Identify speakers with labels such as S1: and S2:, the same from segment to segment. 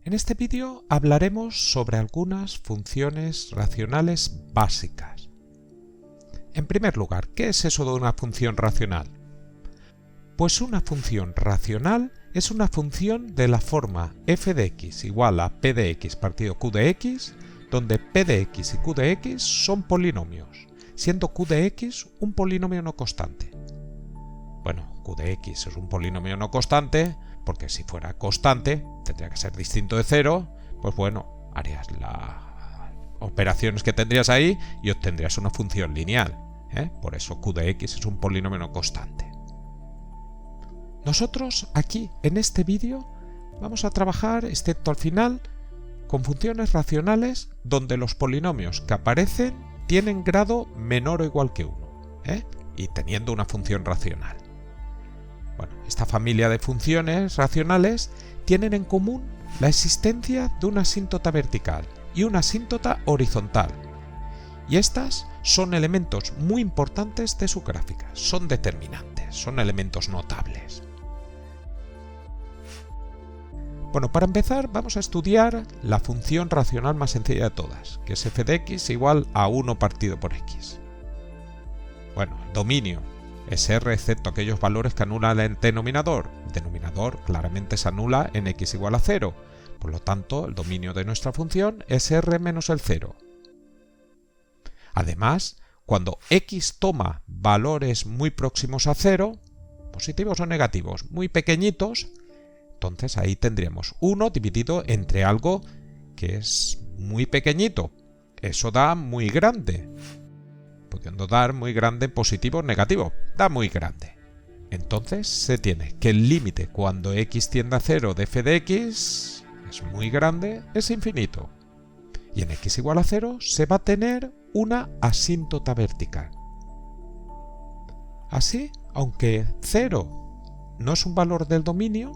S1: En este vídeo hablaremos sobre algunas funciones racionales básicas. En primer lugar, ¿qué es eso de una función racional? Pues una función racional es una función de la forma f de x igual a p de x partido q de x, donde p de x y q de x son polinomios, siendo q de x un polinomio no constante. Bueno, q de x es un polinomio no constante porque si fuera constante tendría que ser distinto de 0, pues bueno, harías las operaciones que tendrías ahí y obtendrías una función lineal. Por eso q de x es un polinomio no constante. Nosotros aquí en este vídeo vamos a trabajar, excepto al final, con funciones racionales donde los polinomios que aparecen tienen grado menor o igual que 1, y teniendo una función racional. Bueno, esta familia de funciones racionales tienen en común la existencia de una asíntota vertical y una asíntota horizontal. Y estas son elementos muy importantes de su gráfica, son determinantes, son elementos notables. Bueno, para empezar vamos a estudiar la función racional más sencilla de todas, que es f de x igual a 1 partido por x. Bueno, el dominio es R excepto aquellos valores que anulan el denominador. El denominador claramente se anula en x igual a 0, por lo tanto el dominio de nuestra función es R menos el 0. Además, cuando x toma valores muy próximos a 0, positivos o negativos, muy pequeñitos, entonces ahí tendríamos 1 dividido entre algo que es muy pequeñito. Eso da muy grande. Pudiendo dar muy grande positivo o negativo, da muy grande. Entonces se tiene que el límite cuando x tiende a 0 de f de x es muy grande, es infinito. Y en x igual a 0 se va a tener una asíntota vertical. Así, aunque 0 no es un valor del dominio,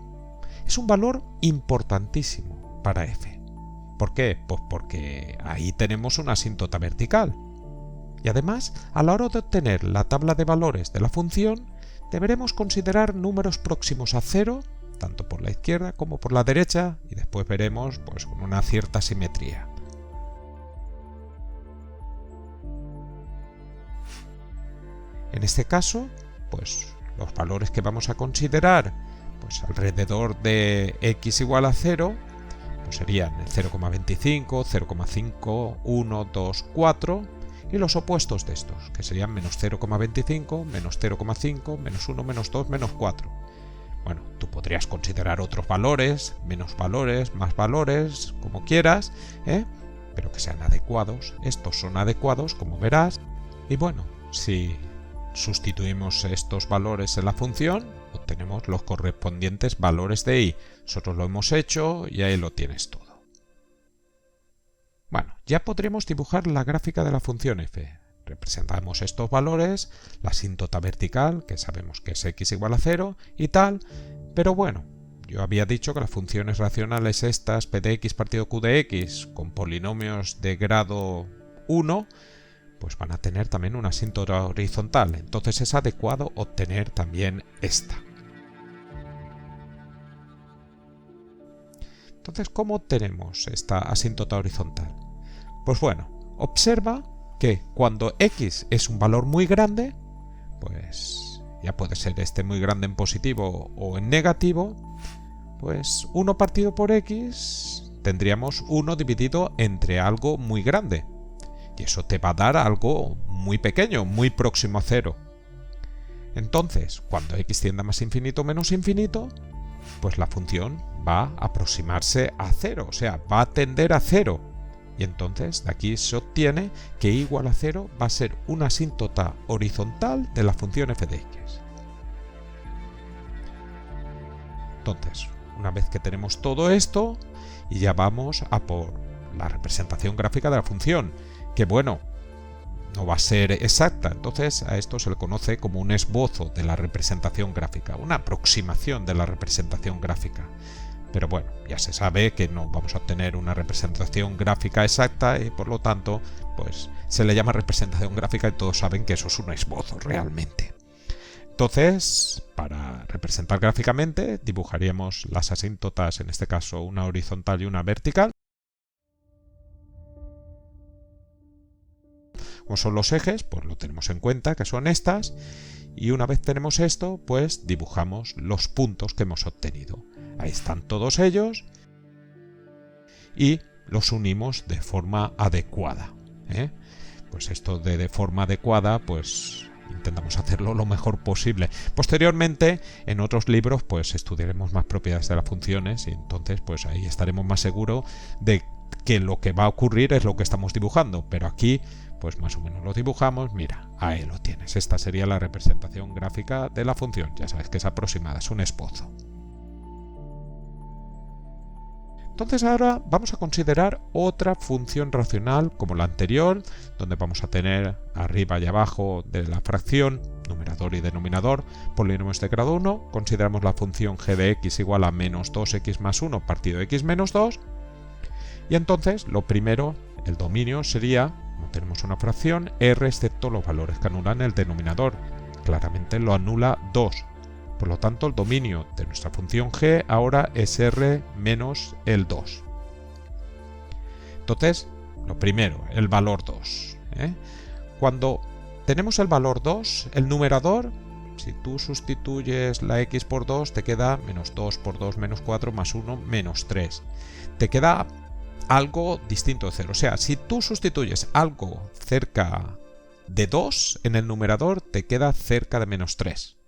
S1: es un valor importantísimo para f. ¿Por qué? Pues porque ahí tenemos una asíntota vertical. Y además, a la hora de obtener la tabla de valores de la función, deberemos considerar números próximos a 0, tanto por la izquierda como por la derecha, y después veremos pues, con una cierta simetría. En este caso, pues los valores que vamos a considerar pues alrededor de x igual a 0, pues serían el 0,25, 0,5, 1, 2, 4, y los opuestos de estos, que serían menos 0,25, menos 0,5, menos 1, menos 2, menos 4. Bueno, tú podrías considerar otros valores, menos valores, más valores, como quieras, pero que sean adecuados. Estos son adecuados, como verás, y bueno, si sustituimos estos valores en la función, obtenemos los correspondientes valores de y. Nosotros lo hemos hecho y ahí lo tienes todo. Bueno, ya podremos dibujar la gráfica de la función f. Representamos estos valores, la asíntota vertical, que sabemos que es x igual a 0 y tal, pero bueno, yo había dicho que las funciones racionales estas, p de x partido q de x, con polinomios de grado 1, pues van a tener también una asíntota horizontal, entonces es adecuado obtener también esta. Entonces, ¿cómo obtenemos esta asíntota horizontal? Pues bueno, observa que cuando x es un valor muy grande, pues ya puede ser este muy grande en positivo o en negativo, pues 1 partido por x tendríamos 1 dividido entre algo muy grande. Y eso te va a dar algo muy pequeño, muy próximo a 0. Entonces, cuando x tiende a más infinito o menos infinito, pues la función va a aproximarse a 0, o sea, va a tender a 0. Y entonces de aquí se obtiene que y igual a 0 va a ser una asíntota horizontal de la función f de x. Entonces, una vez que tenemos todo esto, y ya vamos a por la representación gráfica de la función, que bueno, no va a ser exacta, entonces a esto se le conoce como un esbozo de la representación gráfica, una aproximación de la representación gráfica. Pero bueno, ya se sabe que no vamos a obtener una representación gráfica exacta y por lo tanto, pues se le llama representación gráfica y todos saben que eso es un esbozo realmente. Entonces, para representar gráficamente, dibujaríamos las asíntotas, en este caso una horizontal y una vertical. Como son los ejes, pues lo tenemos en cuenta, que son estas. Y una vez tenemos esto, pues dibujamos los puntos que hemos obtenido. Ahí están todos ellos. Y los unimos de forma adecuada. Pues esto de forma adecuada, pues intentamos hacerlo lo mejor posible. Posteriormente, en otros libros, pues estudiaremos más propiedades de las funciones y entonces, pues ahí estaremos más seguros de que lo que va a ocurrir es lo que estamos dibujando. Pero aquí, pues más o menos lo dibujamos. Mira, ahí lo tienes. Esta sería la representación gráfica de la función. Ya sabes que es aproximada, es un esbozo. Entonces ahora vamos a considerar otra función racional como la anterior, donde vamos a tener arriba y abajo de la fracción, numerador y denominador, polinomios de grado 1. Consideramos la función g de x igual a menos 2x más 1 partido de x menos 2. Y entonces lo primero, el dominio sería, como tenemos una fracción, r excepto los valores que anulan el denominador. Claramente lo anula 2. Por lo tanto, el dominio de nuestra función g ahora es r menos el 2. Entonces, lo primero, el valor 2. Cuando tenemos el valor 2, el numerador, si tú sustituyes la x por 2, te queda menos 2 por 2 menos 4 más 1 menos 3. Te queda algo distinto de 0. O sea, si tú sustituyes algo cerca de 2 en el numerador, te queda cerca de menos 3.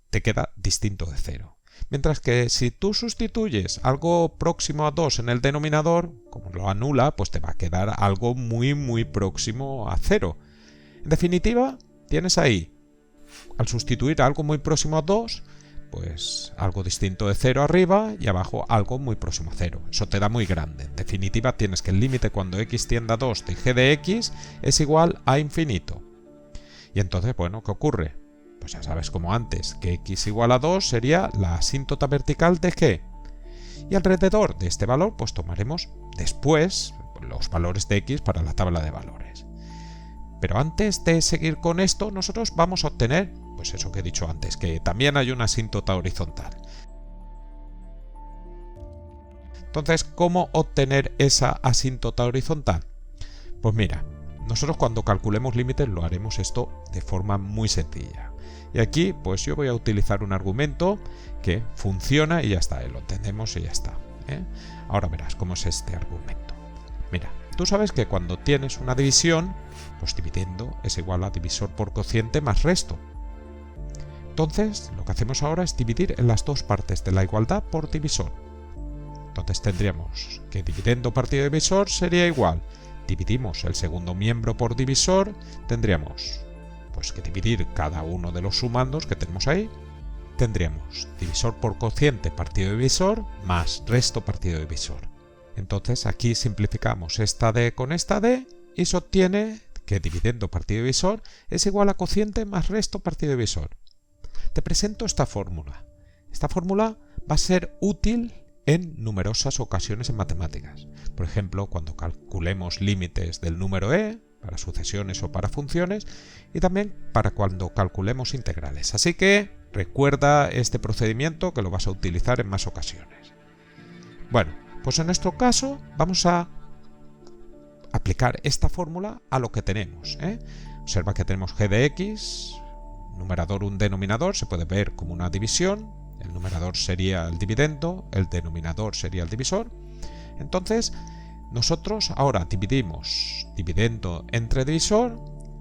S1: Te queda distinto de 0. Mientras que si tú sustituyes algo próximo a 2 en el denominador, como lo anula, pues te va a quedar algo muy próximo a 0. En definitiva, tienes ahí, al sustituir algo muy próximo a 2, pues algo distinto de 0 arriba y abajo algo muy próximo a 0. Eso te da muy grande. En definitiva, tienes que el límite cuando x tiende a 2 de g de x es igual a infinito. Y entonces, bueno, ¿qué ocurre? Pues ya sabes como antes, que x igual a 2 sería la asíntota vertical de g. Y alrededor de este valor, pues tomaremos después los valores de x para la tabla de valores. Pero antes de seguir con esto, nosotros vamos a obtener, pues eso que he dicho antes, que también hay una asíntota horizontal. Entonces, ¿cómo obtener esa asíntota horizontal? Pues mira, nosotros cuando calculemos límites lo haremos esto de forma muy sencilla. Y aquí pues yo voy a utilizar un argumento que funciona y ya está, lo entendemos y ya está. Ahora verás cómo es este argumento. Mira, tú sabes que cuando tienes una división, pues dividiendo es igual a divisor por cociente más resto. Entonces lo que hacemos ahora es dividir en las dos partes de la igualdad por divisor. Entonces tendríamos que dividendo partido divisor sería igual. Dividimos el segundo miembro por divisor, tendríamos pues que dividir cada uno de los sumandos que tenemos ahí. Tendríamos divisor por cociente partido divisor más resto partido divisor. Entonces aquí simplificamos esta d con esta d y se obtiene que dividiendo partido divisor es igual a cociente más resto partido divisor. Te presento esta fórmula. Esta fórmula va a ser útil en numerosas ocasiones en matemáticas. Por ejemplo, cuando calculemos límites del número e, para sucesiones o para funciones, y también para cuando calculemos integrales. Así que recuerda este procedimiento que lo vas a utilizar en más ocasiones. Bueno, pues en nuestro caso vamos a aplicar esta fórmula a lo que tenemos. Observa que tenemos g de x, numerador un denominador, se puede ver como una división. El numerador sería el dividendo, el denominador sería el divisor. Entonces, nosotros ahora dividimos dividendo entre divisor,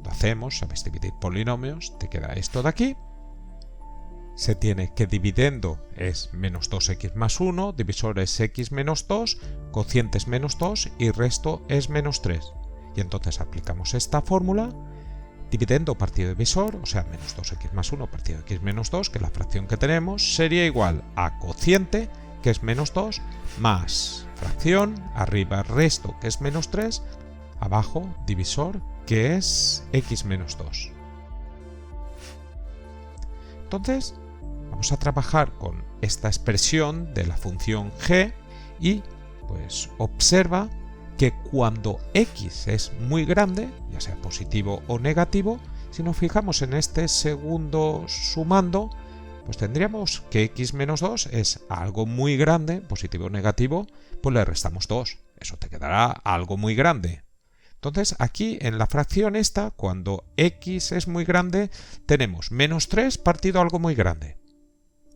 S1: lo hacemos, sabes dividir polinomios, te queda esto de aquí. Se tiene que dividendo es menos 2x más 1, divisor es x menos 2, cociente es menos 2 y resto es menos 3. Y entonces aplicamos esta fórmula, dividendo partido divisor, o sea, menos 2x más 1 partido de x menos 2, que es la fracción que tenemos, sería igual a cociente, que es menos 2, más fracción, arriba resto, que es menos 3, abajo divisor, que es x menos 2. Entonces, vamos a trabajar con esta expresión de la función g y pues observa que cuando x es muy grande, ya sea positivo o negativo, si nos fijamos en este segundo sumando, pues tendríamos que x menos 2 es algo muy grande, positivo o negativo, pues le restamos 2. Eso te quedará algo muy grande. Entonces aquí en la fracción esta, cuando x es muy grande, tenemos menos 3 partido algo muy grande.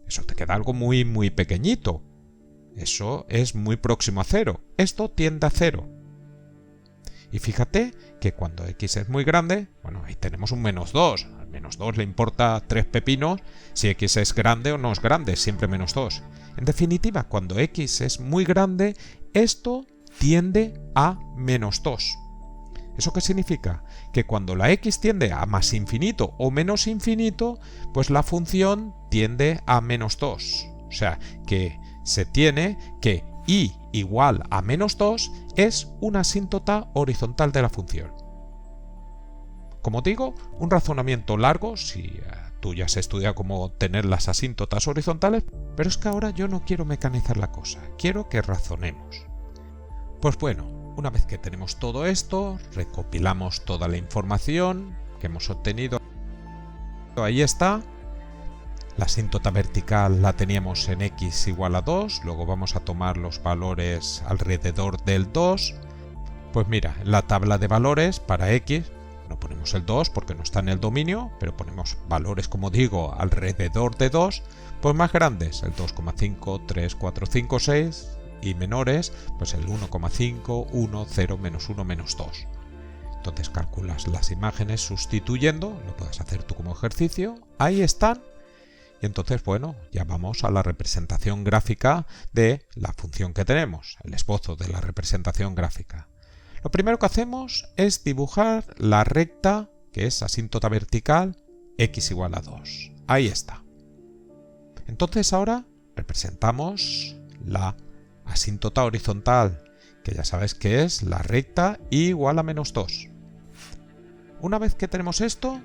S1: Eso te queda algo muy muy pequeñito. Eso es muy próximo a 0. Esto tiende a 0. Y fíjate que cuando x es muy grande, bueno, ahí tenemos un menos 2. Al menos 2 le importa 3 pepinos si x es grande o no es grande, siempre menos 2. En definitiva, cuando x es muy grande, esto tiende a menos 2. ¿Eso qué significa? Que cuando la x tiende a más infinito o menos infinito, pues la función tiende a menos 2. O sea, que se tiene que y igual a menos 2 es una asíntota horizontal de la función. Como digo, un razonamiento largo, si tú ya has estudiado cómo tener las asíntotas horizontales, pero es que ahora yo no quiero mecanizar la cosa, quiero que razonemos. Pues bueno, una vez que tenemos todo esto, recopilamos toda la información que hemos obtenido. Ahí está. La asíntota vertical la teníamos en x igual a 2, luego vamos a tomar los valores alrededor del 2. Pues mira, en la tabla de valores para x no ponemos el 2 porque no está en el dominio, pero ponemos valores, como digo, alrededor de 2, pues más grandes, el 2,5, 3, 4, 5, 6, y menores, pues el 1,5, 1, 0, menos 1, menos 2. Entonces calculas las imágenes sustituyendo, lo puedes hacer tú como ejercicio, ahí están. Y entonces, bueno, ya vamos a la representación gráfica de la función que tenemos, el esbozo de la representación gráfica. Lo primero que hacemos es dibujar la recta, que es asíntota vertical, x igual a 2. Ahí está. Entonces ahora representamos la asíntota horizontal, que ya sabes que es la recta igual a menos 2. Una vez que tenemos esto,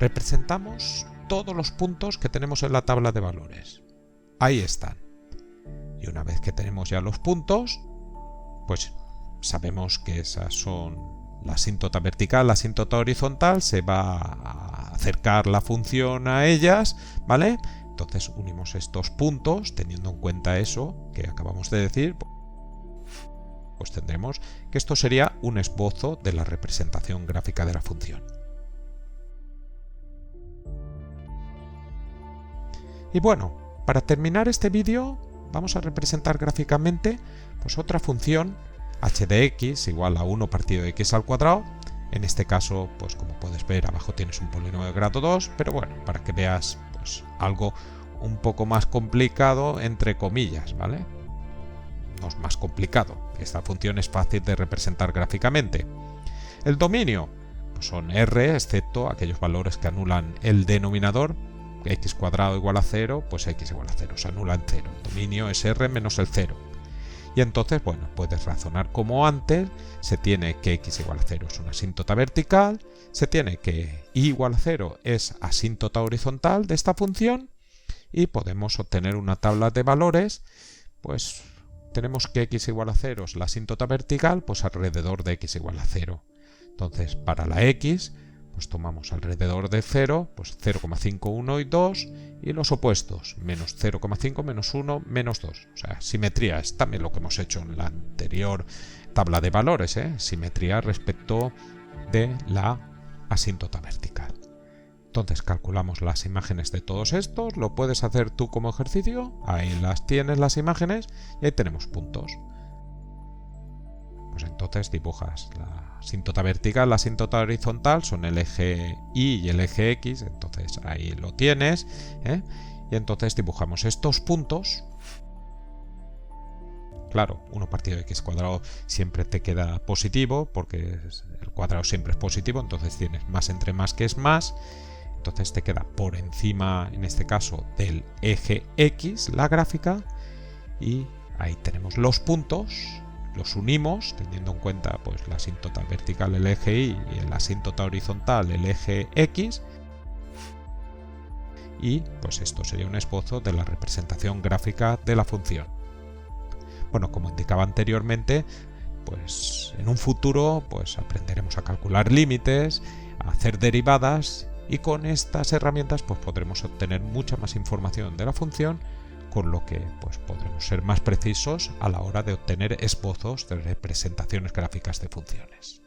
S1: representamos todos los puntos que tenemos en la tabla de valores. Ahí están. Y una vez que tenemos ya los puntos, pues sabemos que esas son la asíntota vertical, la asíntota horizontal, se va a acercar la función a ellas, ¿vale? Entonces unimos estos puntos, teniendo en cuenta eso que acabamos de decir, pues tendremos que esto sería un esbozo de la representación gráfica de la función. Y bueno, para terminar este vídeo vamos a representar gráficamente pues otra función h de x igual a 1 partido de x al cuadrado. En este caso, pues como puedes ver, abajo tienes un polinomio de grado 2, pero bueno, para que veas pues algo un poco más complicado, entre comillas, ¿vale? No es más complicado. Esta función es fácil de representar gráficamente. El dominio pues son R, excepto aquellos valores que anulan el denominador. X cuadrado igual a 0, pues x igual a 0, se anula en 0. El dominio es R menos el 0. Y entonces, bueno, puedes razonar como antes. Se tiene que x igual a 0 es una asíntota vertical. Se tiene que y igual a 0 es asíntota horizontal de esta función. Y podemos obtener una tabla de valores. Pues tenemos que x igual a 0 es la asíntota vertical, pues alrededor de x igual a 0. Entonces, para la x, pues tomamos alrededor de 0, pues 0,5, 1 y 2, y los opuestos, menos 0,5, menos 1, menos 2. O sea, simetría es también lo que hemos hecho en la anterior tabla de valores, simetría respecto de la asíntota vertical. Entonces calculamos las imágenes de todos estos, lo puedes hacer tú como ejercicio, ahí las tienes las imágenes y ahí tenemos puntos. Pues entonces dibujas la asíntota vertical, la asíntota horizontal, son el eje Y y el eje X, entonces ahí lo tienes, y entonces dibujamos estos puntos. Claro, 1 partido de x cuadrado siempre te queda positivo, porque el cuadrado siempre es positivo, entonces tienes más entre más que es más, entonces te queda por encima, en este caso, del eje X, la gráfica, y ahí tenemos los puntos. Los unimos teniendo en cuenta pues la asíntota vertical, el eje Y, y la asíntota horizontal, el eje X, y pues esto sería un esbozo de la representación gráfica de la función. Bueno, como indicaba anteriormente, pues en un futuro pues aprenderemos a calcular límites, a hacer derivadas Y con estas herramientas pues podremos obtener mucha más información de la función, con lo que pues podremos ser más precisos a la hora de obtener esbozos de representaciones gráficas de funciones.